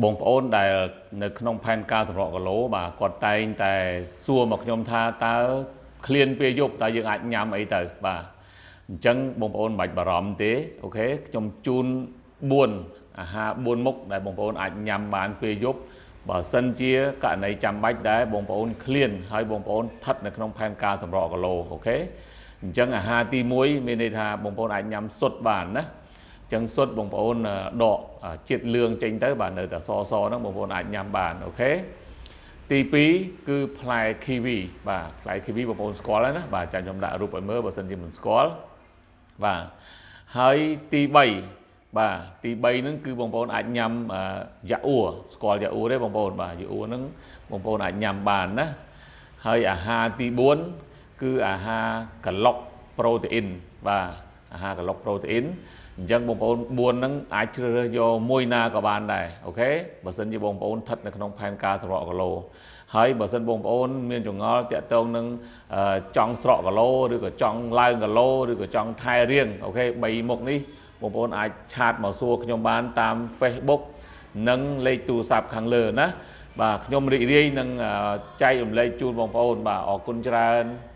បងប្អូនដែលនៅក្នុងផែនការសម្រក់គីឡូបាទគាត់តែងតែសួរមកខ្ញុំថាតើឃ្លានពេលយប់តើយើងអាចញ៉ាំអីទៅបាទអញ្ចឹងបងប្អូនមិនបាច់បារម្ភទេអូខេខ្ញុំជូន4អាហារ4មុខដែលបងប្អូនអាចញ៉ាំបានពេលយប់បើសិនជាករណីចាំបាច់ដែរបងប្អូនឃ្លានហើយបងប្អូនស្ថិតនៅក្នុងផែនការសម្រក់គីឡូអូខេអញ្ចឹងអាហារទី1មានន័យថាបងប្អូនអាចញ៉ាំសុទ្ធបានណាចឹងសុទ្ធបងប្អូនដកជាតិលឿងចេញទៅបាទនៅតែសហ្នឹងបងប្អូនអាចញ៉ាំបានអូខេទី2គឺផ្លែ kiwi បាទផ្លែ kiwi បងប្អូនស្គាល់ហើយណាបាទចាំខ្ញុំដាក់រូបឲ្យមើលបើសិនជាមិនស្គាល់បាទហើយទី3បាទទី3ហ្នឹងគឺបងប្អូនអាចញ៉ាំយ៉ាអ៊ូស្គាល់យ៉ាអ៊ូទេបងប្អូនបាទយ៉ាអ៊ូហ្នឹងបងប្អូនអាចញ៉ាំបានណាហើយអាហារទី4គឺអាហារក្លុកប្រូតេអ៊ីនបាទអាហារក្លុកប្រូតេអ៊ីនអញ្ចឹងបងប្អូន4ហ្នឹងអាចជ្រើសរើសយកមួយណាក៏បានដែរអូខេបើសិនជាបងប្អូនស្ថិតនៅក្នុងផែនការសម្រក់គីឡូហើយបើសិនបងប្អូនមានចងល់តាក់ទងនឹងចង់ស្រក់គីឡូឬក៏ចង់ឡើងគីឡូឬក៏ចង់ថែរៀងអូខេ3មុខនេះបងប្អូនអាចឆាតមកសួរខ្ញុំបានតាម Facebook និងលេខទូរស័ព្ទខាងលើណាបាទខ្ញុំរីករាយនឹងចែករំលែកជូនបងប្អូនបាទអរគុណច្រើន